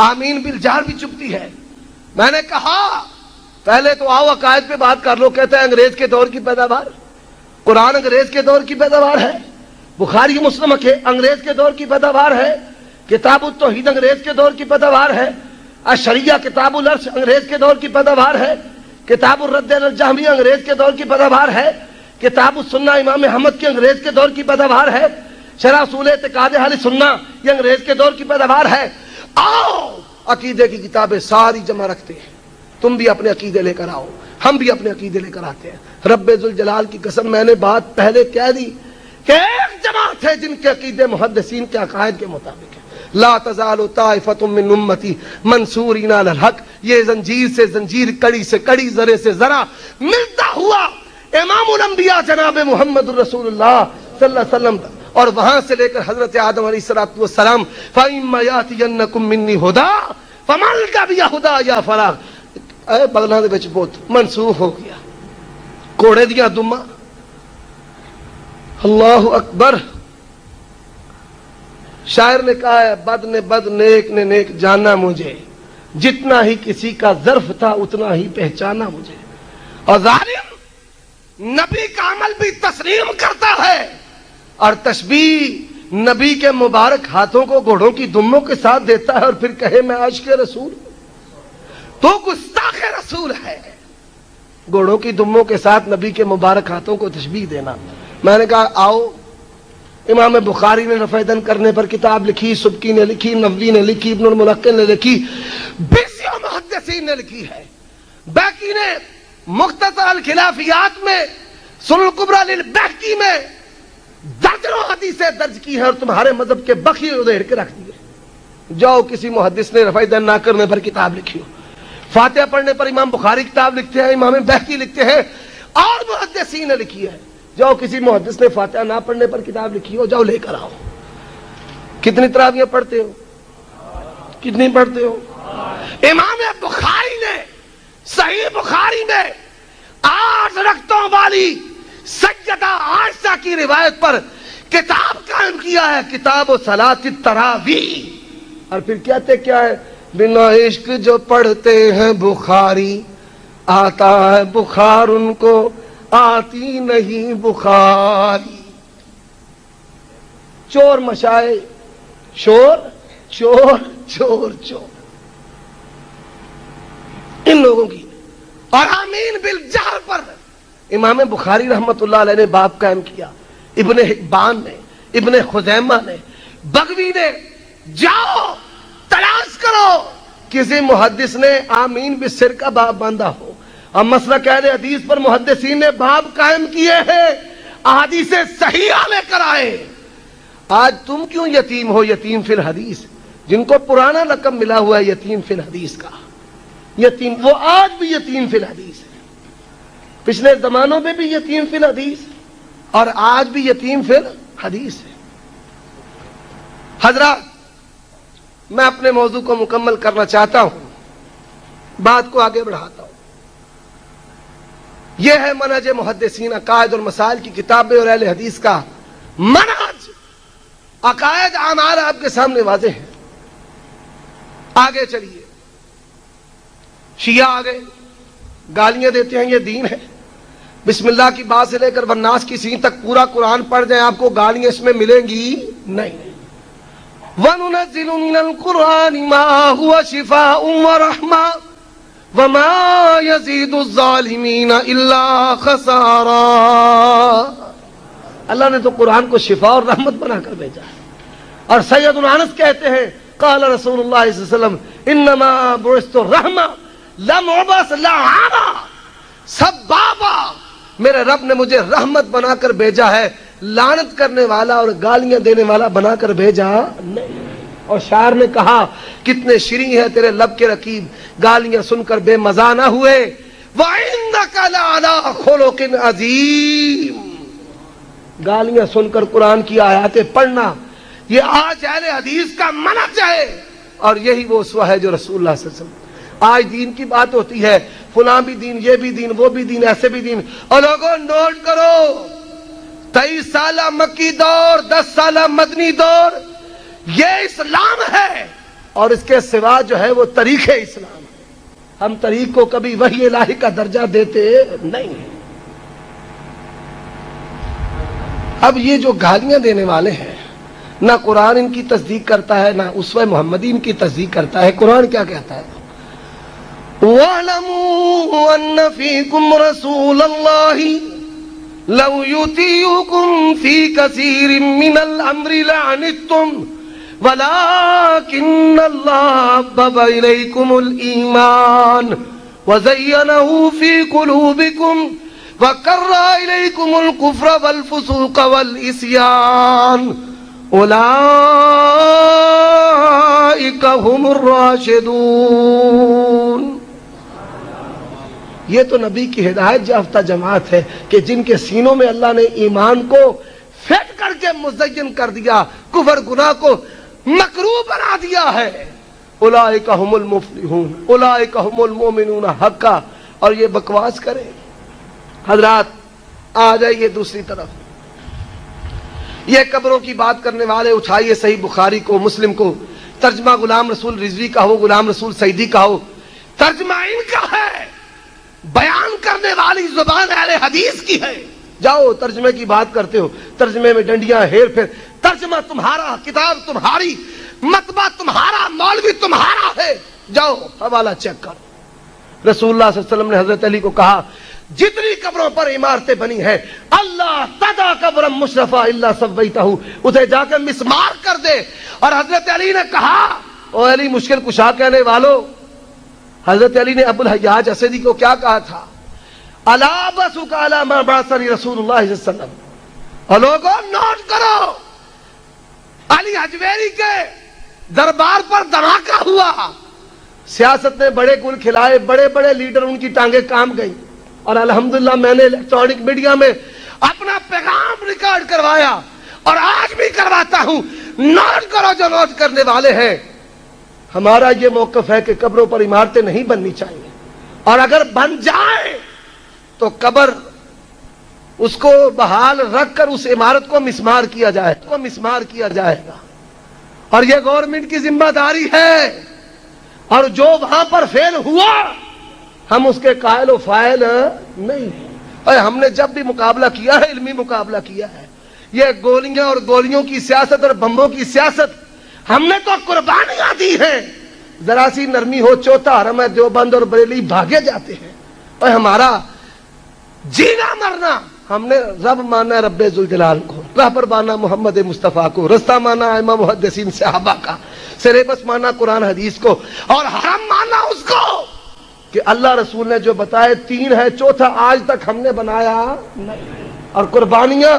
آمین بالجہر بھی چبھتی ہے۔ میں نے کہا پہلے تو آؤ عقائد پہ بات کر لو۔ کہتا ہے انگریز کے دور کی پیداوار، قرآن انگریز کے دور کی پیداوار ہے، بخاری مسلم کے انگریز کے دور کی پیداوار ہے، کتاب التوحید انگریز کے دور کی پیداوار ہے، الشریعہ کتاب العرش انگریز کے دور کی پیداوار ہے، کتاب الرد علی الجہمیہ انگریز کے دور کی پیداوار ہے، کتاب السنہ امام احمد کے انگریز کے دور کی پیداوار ہے، شرح اصول اعتقاد اہل سنہ یہ انگریز کے دور کی پیداوار ہے۔ آؤ عقیدے کی کتابیں ساری جمع رکھتے ہیں، تم بھی اپنے عقیدے لے کر آؤ، ہم بھی اپنے عقیدے لے کر آتے ہیں۔ رب ذوالجلال کی قسم، میں نے بات پہلے کہہ دی کہ ایک جماعت ہے جن کے عقیدے محدثین کے عقائد کے مطابق ہے۔ لا تزال طائفۃ من امتی منصورین علی الحق، یہ زنجیر سے زنجیر، کڑی سے کڑی، ذرے سے ذرہ ملتا ہوا امام الانبیاء جناب محمد الرسول اللہ صلی اللہ علیہ وسلم، اور وہاں سے لے کر حضرت آدم علیہ السلام، فَإِمَّا يَأْتِيَنَّكُم مِّنِّي هُدًى فَمَن تَبِعَ ہدایا فلاح، اے بغلہ دے وچ بہت منسوخ ہو گیا، کوڑے دیا دما۔ اللہ اکبر۔ شاعر نے کہا ہے بد نے بد، نیک نے نیک جانا مجھے، جتنا ہی کسی کا ظرف تھا اتنا ہی پہچانا مجھے۔ اور ظالم نبی کا عمل بھی تسلیم کرتا ہے، اور تشبیہ نبی کے مبارک ہاتھوں کو گھوڑوں کی دموں کے ساتھ دیتا ہے، اور پھر کہے میں عاشق رسول ہوں، تو گستاخ رسول ہے۔ گھوڑوں کی دموں کے ساتھ نبی کے مبارک ہاتھوں کو تشبیہ دینا۔ میں نے کہا آؤ، امام بخاری نے رفع دین کرنے پر کتاب لکھی، سبکی نے لکھی، نووی نے لکھی، ابن الملقن نے لکھی، بیسیوں محدثین نے لکھی ہے۔ بیکی نے مختصر الخلافیات میں، سنن الکبریٰ للبیہقی میں درجنوں حدیثیں درج کی ہیں، اور تمہارے مذہب کے بخی ادھیڑ کے رکھ دیے۔ جاؤ کسی محدث نے رفع دین نہ کرنے پر کتاب لکھی ہو، فاتحہ پڑھنے پر امام بخاری کتاب لکھتے ہیں، امام بیہقی لکھتے ہیں، اور محدثین نے لکھی ہے۔ جاؤ کسی محدث نے فاتحہ نہ پڑھنے پر کتاب لکھی ہو، جاؤ لے کر آؤ۔ کتنی تراویحیں پڑھتے ہو؟ کتنی پڑھتے ہو؟ امام بخاری نے صحیح بخاری میں 8 رکعتوں والی سیدہ عائشہ کی روایت پر کتاب قائم کیا ہے، کتاب و صلاۃ التراویح۔ اور پھر کہتے کیا ہے؟ بنا عشق جو پڑھتے ہیں بخاری، آتا ہے بخار ان کو، آتی نہیں بخاری۔ چور مشائے شور، چور چور چور، ان لوگوں کی. اور آمین بالجہر پر امام بخاری رحمت اللہ علیہ نے باب قائم کیا، ابن حبان نے، ابن خزیمہ نے، بغوی نے. جاؤ تلاش کرو کسی محدث نے آمین بالسر کا باب باندھا ہو. اور مسلک اہل حدیث پر محدثین نے باب قائم کیے ہیں، احادیث صحیحہ لے کر آئے. آج تم کیوں یتیم ہو؟ یتیم فی الحدیث، جن کو پرانا لقب ملا ہوا ہے یتیم فی الحدیث کا، یتیم وہ آج بھی یتیم فی الحدیث ہے. پچھلے زمانوں میں بھی یتیم فی الحدیث اور آج بھی یتیم فی الحدیث ہے. حضرات، میں اپنے موضوع کو مکمل کرنا چاہتا ہوں، بات کو آگے بڑھاتا ہوں. یہ ہے منہج محدثین، عقائد اور مسائل کی کتابیں اور اہل حدیث کا منہج. عقائد اعمال آپ کے سامنے واضح ہیں. آگے چلیے. شیعہ آگے گالیاں دیتے ہیں یہ دین ہے. بسم اللہ کی بات سے لے کر والناس کی سین تک پورا قرآن پڑھ جائیں، آپ کو گالیاں اس میں ملیں گی نہیں. وَنُنَزِّلُ مِنَ الْقُرْآنِ مَا هُوَ شِفَاءٌ وَرَحْمَةٌ وَمَا يَزِيدُ الظَّالِمِينَ إِلَّا خَسَارًا. اللہ نے تو قرآن کو شفا اور رحمت بنا کر بھیجا ہے. اور سیدنا انس کہتے ہیں قال رسول اللہ صلی اللہ علیہ وسلم انما بعثت رحمہ لم ابعث لعانا. سب بابا، میرے رب نے مجھے رحمت بنا کر بھیجا ہے، لعنت کرنے والا اور گالیاں دینے والا بنا کر بھیجا نہیں. اور شاعر نے کہا کتنے شیریں ہیں تیرے لب کے رقیب، گالیاں سن کر بے مزہ نہ ہوئے. وَإِنَّكَ لَعَلَىٰ خُلُقٍ عَظِيمٍ. گالیاں سن کر قرآن کی آیاتیں پڑھنا، یہ آج اہل حدیث کا منہج ہے. اور یہی وہ اسوہ ہے جو رسول اللہ صلی اللہ علیہ وسلم. آج دین کی بات ہوتی ہے، فلاں بھی دین، یہ بھی دین، وہ بھی دین، ایسے بھی دین. اور لوگوں نوٹ کرو، 23 سالہ مکی دور، 10 سالہ مدنی دور، یہ اسلام ہے. اور اس کے سوا جو ہے وہ طریق اسلام ہے. ہم طریق کو کبھی وحی الہی کا درجہ دیتے نہیں. اب یہ جو گالیاں دینے والے ہیں، نہ قرآن ان کی تصدیق کرتا ہے، نہ اسوہ محمدی ان کی تصدیق کرتا ہے. قرآن کیا کہتا ہے؟ وَاعْلَمُوا أَنَّ فِيكُمْ رَسُولَ اللَّهِ لَوْ يُطِيعُكُمْ فِي كَثِيرٍ مِّنَ الْأَمْرِ لَعَنِتُّمْ وَلَٰكِنَّ اللَّهَ حَبَّبَ إِلَيْكُمُ الْإِيمَانَ وَزَيَّنَهُ فِي قُلُوبِكُمْ وَكَرَّهَ إِلَيْكُمُ الْكُفْرَ وَالْفُسُوقَ وَالْعِصْيَانَ أُولَٰئِكَ هُمُ الرَّاشِدُونَ. یہ تو نبی کی ہدایت یافتہ جماعت ہے کہ جن کے سینوں میں اللہ نے ایمان کو فٹ کر کے مزین کر دیا، کفر گناہ کو مکروہ بنا دیا ہے. اولئک هم المفلحون اولئک هم المؤمنون حقا. اور یہ بکواس کرے. حضرات آ جائیے دوسری طرف. یہ قبروں کی بات کرنے والے اٹھائیے صحیح بخاری کو، مسلم کو. ترجمہ غلام رسول رضوی کا ہو، غلام رسول سعیدی کا ہو، ترجمہ ان کا ہے. بیان کرنے والی زبان اہل حدیث کی ہے. جاؤ ترجمے کی بات کرتے ہو، ترجمے میں ڈنڈیاں ہیر پھر. ترجمہ تمہارا، کتاب تمہاری، مطبع تمہارا، مولوی تمہارا ہے. جاؤ حوالہ چیک کرو. رسول اللہ صلی اللہ علیہ وسلم نے حضرت علی کو کہا جتنی قبروں پر عمارتیں بنی ہیں، اللہ تدا قبر مشرفہ الا سویتہ، اسے جا کے مسمار کر دے. اور حضرت علی نے کہا او علی مشکل کشا کہنے والو، حضرت علی نے ابو الحجاج اسدی کو کیا کہا تھا؟ الا بسک علی ما بعثنی رسول اللہ صلی اللہ علیہ وسلم. اور لوگوں نوٹ کرو، علی حجویری کے دربار پر دھماکہ ہوا، سیاست نے بڑے گل کھلائے، بڑے بڑے لیڈر ان کی ٹانگیں کام گئی. اور الحمدللہ میں نے الیکٹرانک میڈیا میں اپنا پیغام ریکارڈ کروایا اور آج بھی کرواتا ہوں. نوٹ کرو جو نوٹ کرنے والے ہیں. ہمارا یہ موقف ہے کہ قبروں پر عمارتیں نہیں بننی چاہیے، اور اگر بن جائے تو قبر اس کو بحال رکھ کر اس عمارت کو مسمار کیا جائے گا. اور یہ گورنمنٹ کی ذمہ داری ہے. اور جو وہاں پر فیل ہوا ہم اس کے قائل و فاعل نہیں. اور ہم نے جب بھی مقابلہ کیا ہے علمی مقابلہ کیا ہے. یہ گولیاں اور گولیوں کی سیاست اور بمبوں کی سیاست، ہم نے تو قربانیاں دی ہیں، ذرا سی نرمی ہو چوتھا حرم ہے دیوبند اور بریلی بھاگے جاتے ہیں، اور ہمارا جینا مرنا، ہم نے رب مانا رب ذوالجلال کو، رہبر مانا محمد مصطفیٰ کو، رستہ مانا ائمہ محدثین صحابہ کا، سلیبس مانا قرآن حدیث کو، اور حرم مانا اس کو کہ اللہ رسول نے جو بتائے 3 ہے، چوتھا آج تک ہم نے بنایا نہیں۔ اور قربانیاں،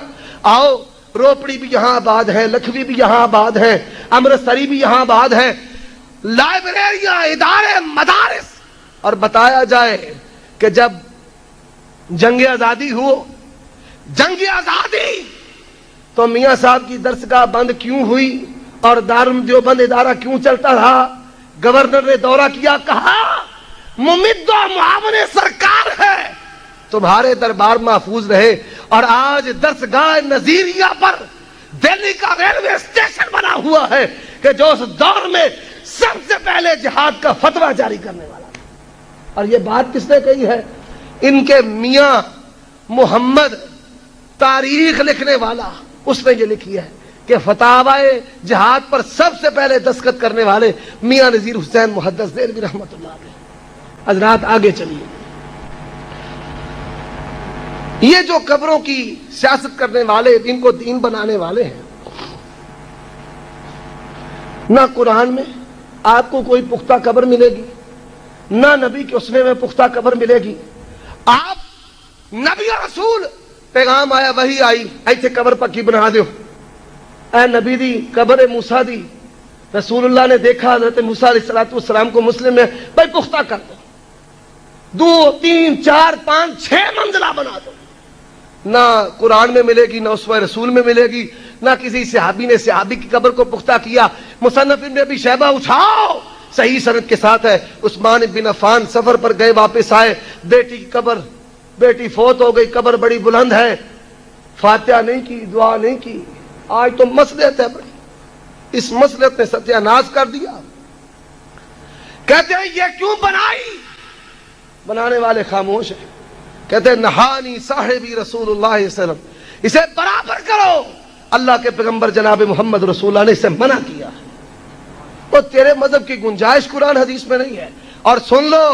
آؤ روپڑی بھی یہاں آباد ہے، لکھوی بھی یہاں آباد ہے، امرتسری بھی یہاں آباد ہے، لائبریریاں، ادارے، مدارس، اور بتایا جائے کہ جب جنگ آزادی ہو، جنگ آزادی تو میاں صاحب کی درسگاہ بند کیوں ہوئی اور دارالعلوم دیوبند ادارہ کیوں چلتا رہا؟ گورنر نے دورہ کیا، کہا ممد و معاون سرکار ہے، تمہارے دربار محفوظ رہے۔ اور آج درسگاہ نظیریہ پر دہلی کا ریلوے اسٹیشن بنا ہوا ہے کہ جو اس دور میں سب سے پہلے جہاد کا فتویٰ جاری کرنے والا تھا۔ اور یہ بات کس نے کہی ہے؟ ان کے میاں محمد، تاریخ لکھنے والا، اس نے یہ لکھی ہے کہ فتاوی جہاد پر سب سے پہلے دستخط کرنے والے میاں نذیر حسین محدث دہلوی رحمۃ اللہ علیہ۔ حضرات آگے چلیے، یہ جو قبروں کی سیاست کرنے والے، ان کو دین بنانے والے ہیں، نہ قرآن میں آپ کو کوئی پختہ قبر ملے گی، نہ نبی کے اسوے میں پختہ قبر ملے گی۔ آپ نبی اور رسول پیغام آیا، وہی آئی، ایتھے قبر پکی بنا دیو، اے نبی دی قبر موسیٰ دی، رسول اللہ نے دیکھا حضرت موسیٰ علیہ السلام کو مسلم میں، بھائی پختہ کر دو، 2 3 4 5 6 منزلہ بنا دو۔ نہ قرآن میں ملے گی، نہ اسوہ رسول میں ملے گی، نہ کسی صحابی نے صحابی کی قبر کو پختہ کیا۔ مصنف ابن ابی شیبہ اٹھاؤ، صحیح سند کے ساتھ ہے، عثمان بن عفان سفر پر گئے، واپس آئے، بیٹی کی قبر، بیٹی فوت ہو گئی، قبر بڑی بلند ہے، فاتحہ نہیں کی، دعا نہیں کی۔ آج تو مصلحت ہے بڑی، اس مصلحت نے ستیہ ناش کر دیا۔ کہتے ہیں یہ کیوں بنائی؟ بنانے والے خاموش ہیں۔ کہتے ہیں نہانی صاحبی رسول اللہ صلی اللہ علیہ وسلم، اسے برابر کرو، اللہ کے پیغمبر جناب محمد رسول اللہ نے اسے منع کیا ہے۔ تو تیرے مذہب کی گنجائش قرآن حدیث میں نہیں ہے۔ اور سن لو،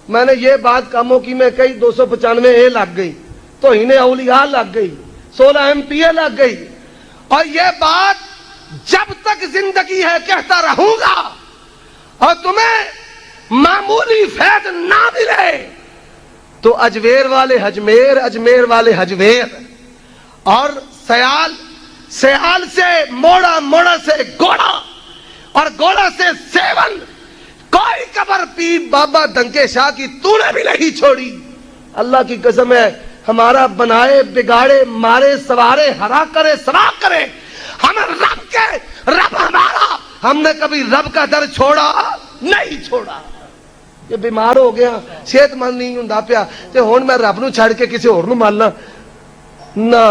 میں نے یہ بات کاموں کی میں کئی 295 لگ گئی، توہین اولیاء لگ گئی، 16 MPA لگ گئی، اور یہ بات جب تک زندگی ہے کہتا رہوں گا۔ اور تمہیں معمولی فیض نہ ملے تو اجویر والے اجمیر، اجمیر والے حجویر، اور سیال سے موڑا، موڑا سے گوڑا، اور گوڑا سے سیون، کوئی قبر پیر بابا دنکے شاہ کی تو نے بھی نہیں چھوڑی۔ اللہ کی قسم ہے، ہمارا بنائے بگاڑے مارے سوارے ہرا کرے سوا کرے، ہم رب کے رب ہمارا، ہم نے کبھی رب کا در چھوڑا نہیں چھوڑا۔ یہ بیمار ہو گیا، صحت مند نہیں ہوں پیا، تے ہون میں رب نو چھڑ کے کسی اور نو ماننا نہ۔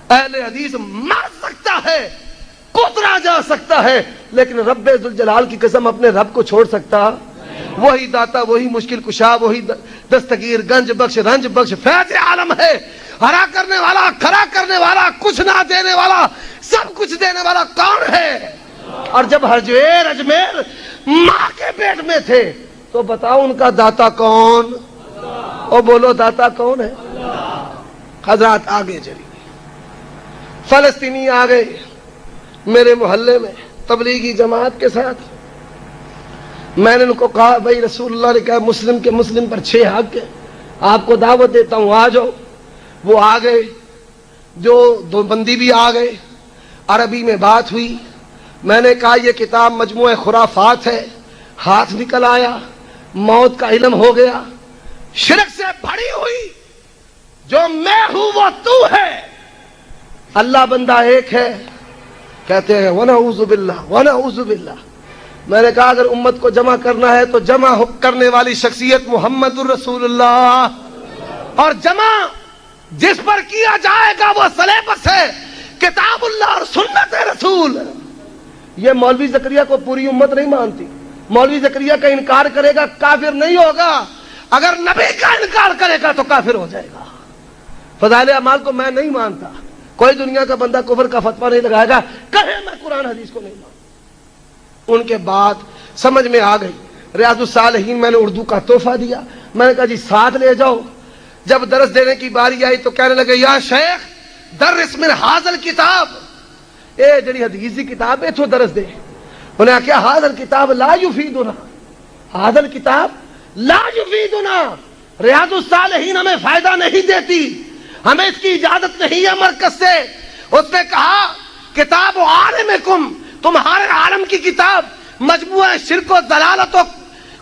اہل حدیث مر سکتا ہے، کترا جا سکتا ہے، لیکن رب ذوالجلال کی قسم اپنے رب کو چھوڑ سکتا؟ وہی داتا، وہی مشکل کشا، وہی دستگیر، گنج بخش، رنج بخش، فیض عالم ہے، ہرا کرنے والا، کھڑا کرنے والا، کچھ نہ دینے والا، سب کچھ دینے والا کون ہے؟ اور جب حجویر اجمیر ماں کے پیٹ میں تھے تو بتاؤ ان کا داتا کون؟ او بولو داتا کون ہے؟ حضرات آگے چلیے، فلسطینی آ گئے میرے محلے میں تبلیغی جماعت کے ساتھ۔ میں نے ان کو کہا بھائی رسول اللہ نے کہا مسلم کے مسلم پر 6 حق ہے، آپ کو دعوت دیتا ہوں آ جاؤ۔ وہ آ گئے، جو دو بندی بھی آ گئے، عربی میں بات ہوئی۔ میں نے کہا یہ کتاب مجموعہ خرافات ہے، ہاتھ نکل آیا، موت کا علم ہو گیا، شرک سے بھری ہوئی، جو میں ہوں وہ تو ہے، اللہ بندہ ایک ہے، کہتے ہیں وَنَعُوذُ بِاللَّهِ وَنَعُوذُ بِاللَّهِ۔ میں نے کہا اگر امت کو جمع کرنا ہے تو جمع کرنے والی شخصیت محمد الرسول اللہ، اور جمع جس پر کیا جائے گا وہ سلیبس ہے کتاب اللہ اور سنت رسول۔ یہ مولوی زکریا کو پوری امت نہیں مانتی، مولوی زکریا کا انکار کرے گا کافر نہیں ہوگا، اگر نبی کا انکار کرے گا تو کافر ہو جائے گا۔ فضائل اعمال کو میں نہیں مانتا، کوئی دنیا کا بندہ کفر کا فتویٰ نہیں لگائے گا کہے میں قرآن حدیث کو نہیں مانتا۔ ان کے بعد سمجھ میں آ گئی، ریاض الصالحین میں نے اردو کا تحفہ دیا، میں نے کہا جی ساتھ لے جاؤ۔ جب درس دینے کی باری آئی تو کہنے لگے یا شیخ درس من حاضر کتاب، اے جڑی حدیث کی کتاب ہے تو درس دے۔ انہیں کیا حاضر کتاب لا یفیدنا، حاضر کتاب لا یفیدنا، ریاض الصالحین ہمیں فائدہ نہیں دیتی، ہمیں اس کی اجازت نہیں ہے مرکز سے۔ اس نے کہا کتاب عالمکم، تمہارے عالم کی کتاب مجموعہ شرک و ضلالت و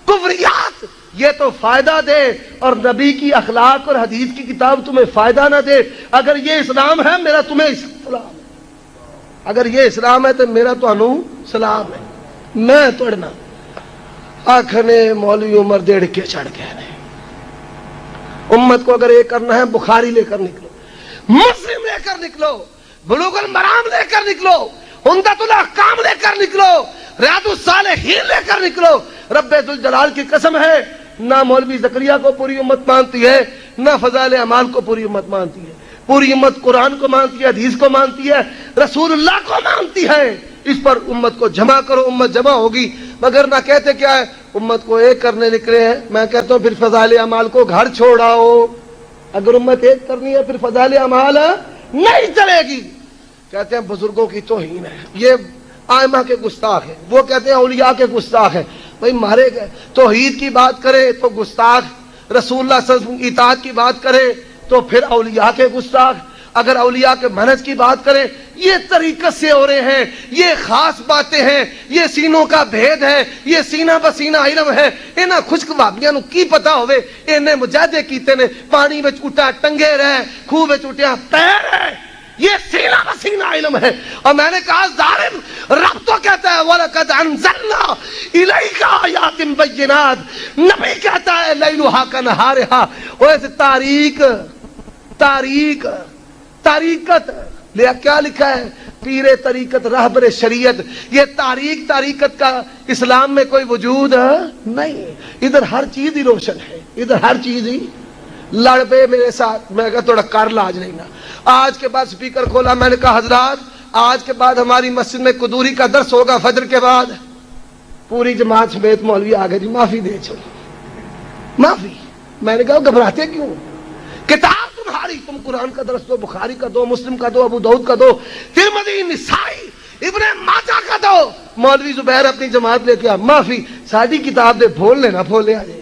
کفریات، یہ تو فائدہ دے، اور نبی کی اخلاق اور حدیث کی کتاب تمہیں فائدہ نہ دے۔ اگر یہ اسلام ہے میرا تمہیں اسلام ہے، اگر یہ اسلام ہے تو میرا تو انو سلام ہے، میں توڑنا۔ آنکھنے مولوی عمر دیڑھ کے چڑھ گئے نے، امت کو اگر یہ کرنا ہے بخاری لے کر نکلو، مسلم لے کر نکلو، بلوغ المرام لے کر نکلو، عمدۃ الاحکام لے کر نکلو، ریاض الصالحین لے کر نکلو۔ رب ذوالجلال کی قسم ہے نہ مولوی زکریا کو پوری امت مانتی ہے، نہ فضائل اعمال کو پوری امت مانتی ہے، پوری امت قرآن کو مانتی ہے، حدیث کو مانتی ہے، رسول اللہ کو مانتی ہے۔ اس پر امت کو جمع کرو، امت جمع ہوگی۔ مگر نہ کہتے کیا ہے امت کو ایک کرنے نکلے ہیں، میں کہتا ہوں پھر فضائل اعمال کو گھر چھوڑاؤ۔ اگر امت ایک کرنی ہے پھر فضائل اعمال نہیں چلے گی۔ کہتے ہیں بزرگوں کی توہین ہے، یہ آئمہ کے گستاخ ہیں، وہ کہتے ہیں اولیاء کے گستاخ ہیں۔ بھئی مارے گئے، توحید کی بات کرے تو گستاخ، رسول اللہ صلی اللہ علیہ وسلم کی اطاعت کی بات کرے تو پھر اولیاء کے گستاخ، اگر اولیاء کے منہج کی بات کریں یہ طریقت سے ہو رہے ہیں، یہ خاص باتیں ہیں، یہ سینوں کا بھید ہے، یہ سینہ بسینہ علم ہے۔ انہاں خشک بابیاں نو کی پتا ہوئے انہیں مجاہدے کیتے نے، پانی میں چوٹا ٹنگے رہے، خوہ میں چوٹیا پیر ہے، یہ سینہ بسینہ علم ہے۔ اور میں نے کہا ظالم، رب تو کہتا ہے وَلَقَدْ أَنزَلْنَا إِلَيْكَ آيَاتٍ بَيِّنَاتٍ، نبی کہتا ہے لیلھا کَنہارھا، وہ تاریکت لیا کیا لکھا ہے پیر طریقت رہبر شریعت، یہ تاریخ کا اسلام میں کوئی وجود نہیں۔ ادھر ہر چیز ہی روشن ہے، ادھر ہر چیز ہی۔ لڑ پے میرے ساتھ، میں کہا تھوڑا کر لاج لینا۔ آج کے بعد سپیکر کھولا، میں نے کہا حضرات آج کے بعد ہماری مسجد میں قدوری کا درس ہوگا فجر کے بعد۔ پوری جماعت سمیت مولوی آگے جی معافی دے چلو، معافی۔ میں نے کہا گھبراتے کیوں، کتاب تمہاری، تم قرآن کا درس دو، بخاری کا دو، مسلم کا دو، ابو داؤد کا دو، ترمذی، نسائی، ابن ماجہ کا دو۔ مولوی زبیر اپنی جماعت لے کے آ، معافی، ساری کتاب دے بھول لینا، بھولے آ جائے۔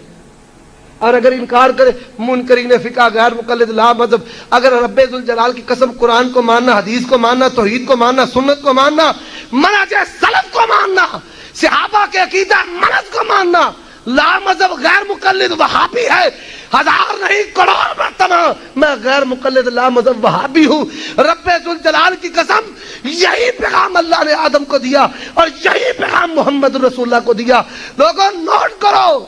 اور اگر انکار کرے منکرین فقہ، غیر مقلد، لا مذہب، اگر رب ذوالجلال کی قسم قرآن کو ماننا، حدیث کو ماننا، توحید کو ماننا، سنت کو ماننا، منہج سلف کو ماننا، صحابہ کے عقیدہ منہج کو ماننا، لا مذہب غیر مقلد وہابی ہے، ہزار نہیں کروڑ مرتبہ میں غیر مقلد لا مذہب وہابی ہوں۔ رب ذوالجلال کی قسم یہی پیغام اللہ نے آدم کو دیا اور یہی پیغام محمد رسول اللہ کو دیا۔ لوگوں نوٹ کرو،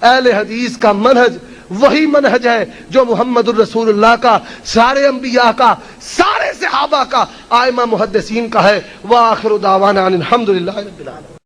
اہل حدیث کا منہج وہی منہج ہے جو محمد الرسول اللہ کا، سارے انبیاء کا، سارے صحابہ کا، ائمہ محدثین کا ہے۔ وآخر دعوانا ان الحمدللہ رب العالمین۔